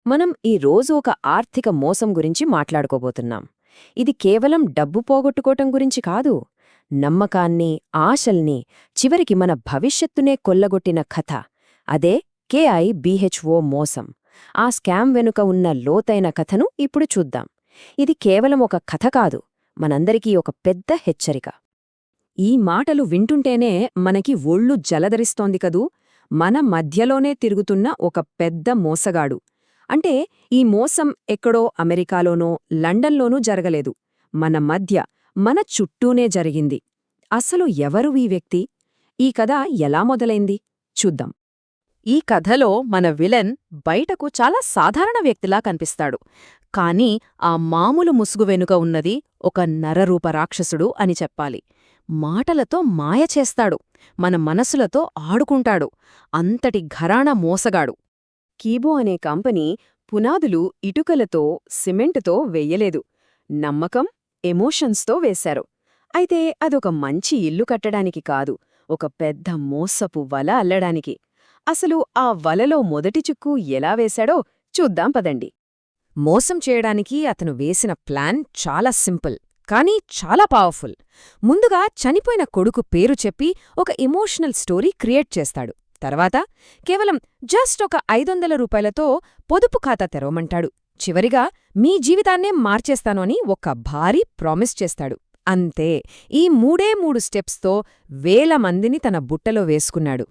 మనం ఈ రోజు ఒక ఆర్థిక మోసం గురించి మాట్లాడుకోబోతున్నాం. ఇది కేవలం డబ్బు పోగొట్టుకోవటం గురించి కాదు. నమ్మకాన్ని, ఆశల్ని, చివరికి మన భవిష్యత్తునే కొల్లగొట్టిన కథ. అదే KIBHO మోసం. ఆ స్కామ్ వెనుక ఉన్న లోతైన కథను ఇప్పుడు చూద్దాం. ఇది కేవలం ఒక కథ కాదు, మనందరికీ ఒక పెద్ద హెచ్చరిక. ఈ మాటలు వింటుంటేనే మనకి ఒళ్ళు జలధరిస్తోంది కదూ. మన మధ్యలోనే తిరుగుతున్న ఒక పెద్ద మోసగాడు. అంటే ఈ మోసం ఎక్కడో అమెరికాలోనో లండన్లోనూ జరగలేదు. మన మధ్య, మన చుట్టూనే జరిగింది. అసలు ఎవరు ఈ వ్యక్తి? ఈ కథ ఎలా మొదలైంది చూద్దాం. ఈ కథలో మన విలన్ బయటకు చాలా సాధారణ వ్యక్తిలా కనిపిస్తాడు. కాని ఆ మామూలు ముసుగు వెనుక ఉన్నది ఒక నరరూప రాక్షసుడు అని చెప్పాలి. మాటలతో మాయ చేస్తాడు, మన మనసులతో ఆడుకుంటాడు. అంతటి ఘరానా మోసగాడు. కీబో అనే కంపెనీ పునాదులు ఇటుకలతో, సిమెంటుతో వెయ్యలేదు. నమ్మకం, ఎమోషన్స్తో వేశారు. అయితే అదొక మంచి ఇల్లు కట్టడానికి కాదు, ఒక పెద్ద మోసపు వల అల్లడానికి. అసలు ఆ వలలో మొదటి చిక్కు ఎలా వేశాడో చూద్దాం పదండి. మోసం చేయడానికి అతను వేసిన ప్లాన్ చాలా సింపుల్, కానీ చాలా పవర్ఫుల్. ముందుగా చనిపోయిన కొడుకు పేరు చెప్పి ఒక ఎమోషనల్ స్టోరీ క్రియేట్ చేస్తాడు. తర్వాత కేవలం జస్ట్ ఒక 500 రూపాయలతో పొదుపు ఖాతా తెరవమంటాడు. చివరిగా మీ జీవితాన్నే మార్చేస్తాను అని ఒక భారీ ప్రామిస్ చేస్తాడు. అంతే. ఈ మూడు స్టెప్స్తో వేల మందిని తన బుట్టలో వేసుకున్నాడు.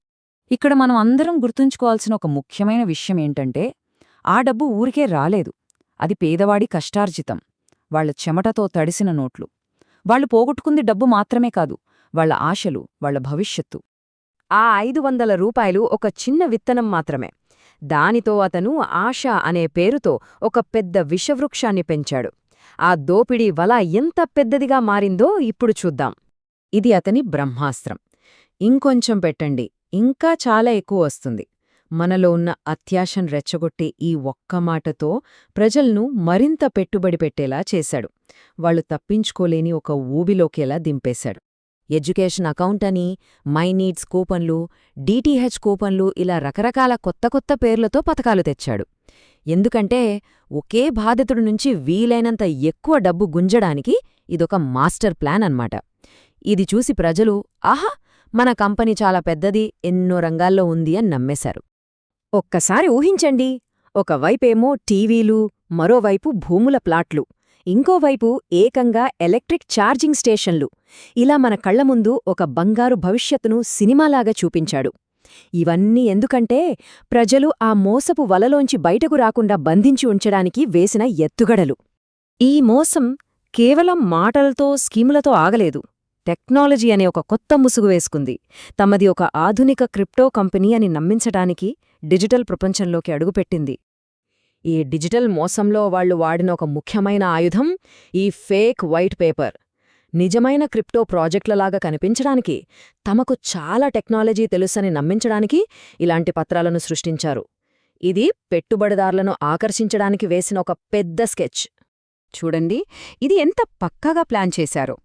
ఇక్కడ మనం అందరం గుర్తుంచుకోవాల్సిన ఒక ముఖ్యమైన విషయమేంటంటే, ఆ డబ్బు ఊరికే రాలేదు. అది పేదవాడి కష్టార్జితం, వాళ్ల చెమటతో తడిసిన నోట్లు. వాళ్లు పోగొట్టుకుంది డబ్బు మాత్రమే కాదు, వాళ్ల ఆశలు, వాళ్ల భవిష్యత్తు. ఆ 500 రూపాయలు ఒక చిన్న విత్తనం మాత్రమే. దానితో అతను ఆశ అనే పేరుతో ఒక పెద్ద విషవృక్షాన్ని పెంచాడు. ఆ దోపిడీ వల ఎంత పెద్దదిగా మారిందో ఇప్పుడు చూద్దాం. ఇది అతని బ్రహ్మాస్త్రం. ఇంకొంచెం పెట్టండి, ఇంకా చాలా ఎక్కువ వస్తుంది. మనలో ఉన్న అత్యాశను రెచ్చగొట్టే ఈ ఒక్క మాటతో ప్రజల్ను మరింత పెట్టుబడి పెట్టేలా చేశాడు. వాళ్లు తప్పించుకోలేని ఒక ఊబిలోకేలా దింపేశాడు. ఎడ్యుకేషన్ అకౌంట్ అని, మై నీడ్స్ కూపన్లు, DTH కూపన్లు, ఇలా రకరకాల కొత్త పేర్లతో పథకాలు తెచ్చాడు. ఎందుకంటే ఒకే బాధితుడి నుంచి వీలైనంత ఎక్కువ డబ్బు గుంజడానికి ఇదొక మాస్టర్ ప్లాన్ అన్నమాట. ఇది చూసి ప్రజలు, ఆహా, మన కంపెనీ చాలా పెద్దది, ఎన్నో రంగాల్లో ఉంది అని నమ్మేశారు. ఒక్కసారి ఊహించండి, ఒకవైపేమో టీవీలు, మరోవైపు భూముల ప్లాట్లు, ఇంకోవైపు ఏకంగా ఎలక్ట్రిక్ ఛార్జింగ్ స్టేషన్లు. ఇలా మన కళ్ల ముందు ఒక బంగారు భవిష్యత్తును సినిమాలాగా చూపించాడు. ఇవన్నీ ఎందుకంటే ప్రజలు ఆ మోసపు వలలోంచి బయటకు రాకుండా బంధించి ఉంచడానికి వేసిన ఎత్తుగడలు. ఈ మోసం కేవలం మాటలతో, స్కీములతో ఆగలేదు. టెక్నాలజీ అనే ఒక కొత్త ముసుగు వేసుకుంది. తమది ఒక ఆధునిక క్రిప్టో కంపెనీ అని నమ్మించడానికి డిజిటల్ ప్రపంచంలోకి అడుగుపెట్టింది. ఈ డిజిటల్ మోసంలో వాళ్లు వాడిన ఒక ముఖ్యమైన ఆయుధం ఈ ఫేక్ వైట్ పేపర్. నిజమైన క్రిప్టో ప్రాజెక్టులలాగా కనిపించడానికి, తమకు చాలా టెక్నాలజీ తెలుసని నమ్మించడానికి ఇలాంటి పత్రాలను సృష్టించారు. ఇది పెట్టుబడిదారులను ఆకర్షించడానికి వేసిన ఒక పెద్ద స్కెచ్. చూడండి, ఇది ఎంత పక్కాగా ప్లాన్ చేశారో.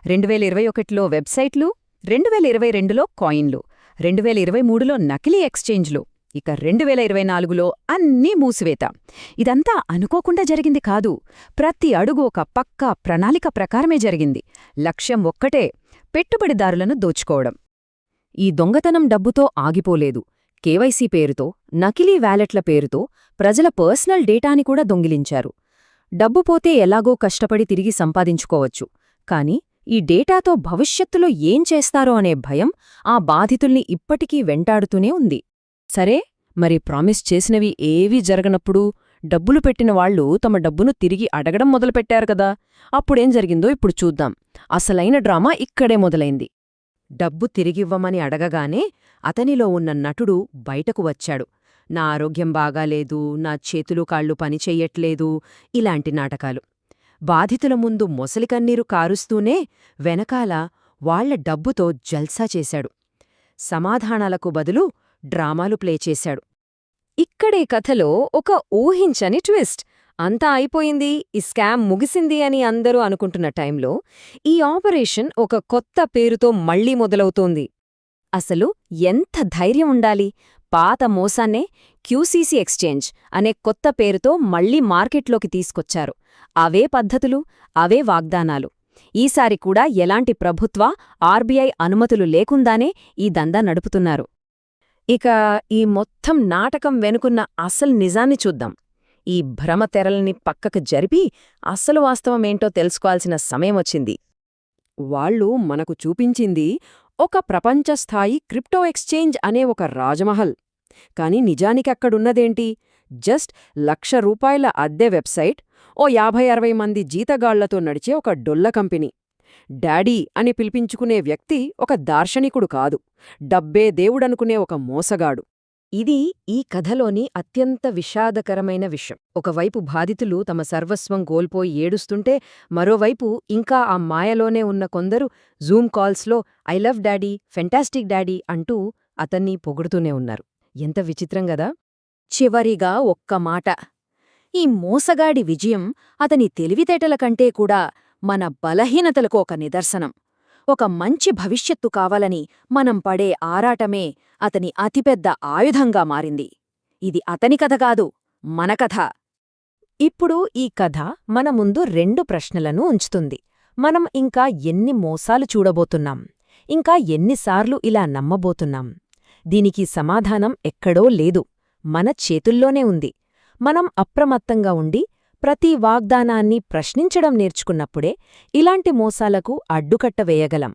2021లో వెబ్సైట్లు, 2022లో కాయిన్లు, 2023లో నకిలీ ఎక్స్చేంజ్లు, ఇక 2024లో అన్నీ మూసివేత. ఇదంతా అనుకోకుండా జరిగింది కాదు. ప్రతి అడుగు ఒక పక్కా ప్రణాళిక ప్రకారమే జరిగింది. లక్ష్యం ఒక్కటే, పెట్టుబడిదారులను దోచుకోవడం. ఈ దొంగతనం డబ్బుతో ఆగిపోలేదు. KYC పేరుతో, నకిలీ వ్యాలెట్ల పేరుతో ప్రజల పర్సనల్ డేటాని కూడా దొంగిలించారు. డబ్బు పోతే ఎలాగో కష్టపడి తిరిగి సంపాదించుకోవచ్చు, కాని ఈ డేటాతో భవిష్యత్తులో ఏం చేస్తారో అనే భయం ఆ బాధితుల్ని ఇప్పటికీ వెంటాడుతూనే ఉంది. సరే, మరి ప్రామిస్ చేసినవి ఏవీ జరగనప్పుడు డబ్బులు పెట్టిన వాళ్లు తమ డబ్బును తిరిగి అడగడం మొదలుపెట్టారు కదా. అప్పుడేం జరిగిందో ఇప్పుడు చూద్దాం. అసలైన డ్రామా ఇక్కడే మొదలైంది. డబ్బు తిరిగివ్వమని అడగగానే అతనిలో ఉన్న నటుడు బయటకు వచ్చాడు. నా ఆరోగ్యం బాగాలేదు, నా చేతులు కాళ్ళు పనిచెయ్యట్లేదు, ఇలాంటి నాటకాలు. బాధితుల ముందు మొసలికన్నీరు కారుస్తూనే వెనకాల వాళ్ల డబ్బుతో జల్సా చేశాడు. సమాధానాలకు బదులు డ్రామాలు ప్లే చేశాడు. ఇక్కడే కథలో ఒక ఊహించని ట్విస్ట్. అంతా అయిపోయింది, ఈ స్కామ్ ముగిసింది అని అందరూ అనుకుంటున్న టైంలో ఈ ఆపరేషన్ ఒక కొత్త పేరుతో మళ్లీ మొదలవుతోంది. అసలు ఎంత ధైర్యం ఉండాలి! పాత మోసాన్నే క్యూసీసీ ఎక్స్చేంజ్ అనే కొత్త పేరుతో మళ్లీ మార్కెట్లోకి తీసుకొచ్చారు. అవే పద్ధతులు, అవే వాగ్దానాలు. ఈసారి కూడా ఎలాంటి ప్రభుత్వ, ఆర్బీఐ అనుమతులు లేకుండానే ఈ దందా నడుపుతున్నారు. ఇక ఈ మొత్తం నాటకం వెనుకున్న అసలు నిజాన్ని చూద్దాం. ఈ భ్రమ తెరల్ని పక్కకు జరిపి అసలు వాస్తవమేంటో తెలుసుకోవాల్సిన సమయమొచ్చింది. వాళ్ళు మనకు చూపించింది ఒక ప్రపంచస్థాయి క్రిప్టో ఎక్స్చేంజ్ అనే ఒక రాజమహల్. కాని నిజానికక్కడున్నదేంటి? జస్ట్ ₹1,00,000 అద్దె వెబ్సైట్, ఓ 50-60 మంది జీతగాళ్లతో నడిచే ఒక డొల్ల కంపెనీ. డాడీ అని పిలిపించుకునే వ్యక్తి ఒక దార్శనికుడు కాదు, డబ్బే దేవుడనుకునే ఒక మోసగాడు. ఇది ఈ కథలోని అత్యంత విషాదకరమైన విషయం. ఒకవైపు బాధితులు తమ సర్వస్వం కోల్పోయి ఏడుస్తుంటే, మరోవైపు ఇంకా ఆ మాయలోనే ఉన్న కొందరు జూమ్ కాల్స్లో I love daddy, fantastic daddy అంటూ అతన్ని పొగుడుతూనే ఉన్నారు. ఎంత విచిత్రం గదా! చివరిగా ఒక్క మాట. ఈ మోసగాడి విజయం అతని తెలివితేటల కంటే కూడా మన బలహీనతలకు ఒక నిదర్శనం. ఒక మంచి భవిష్యత్తు కావాలని మనం పడే ఆరాటమే అతని అతిపెద్ద ఆయుధంగా మారింది. ఇది అతని కథ కాదు, మన కథ. ఇప్పుడు ఈ కథ మన ముందు 2 ప్రశ్నలను ఉంచుతుంది. మనం ఇంకా ఎన్ని మోసాలు చూడబోతున్నాం? ఇంకా ఎన్నిసార్లు ఇలా నమ్మబోతున్నాం? దీనికి సమాధానం ఎక్కడో లేదు, మన చేతుల్లోనే ఉంది. మనం అప్రమత్తంగా ఉండి ప్రతి వాగ్దానాన్ని ప్రశ్నించడం నేర్చుకున్నప్పుడే ఇలాంటి మోసాలకు అడ్డుకట్ట వేయగలం.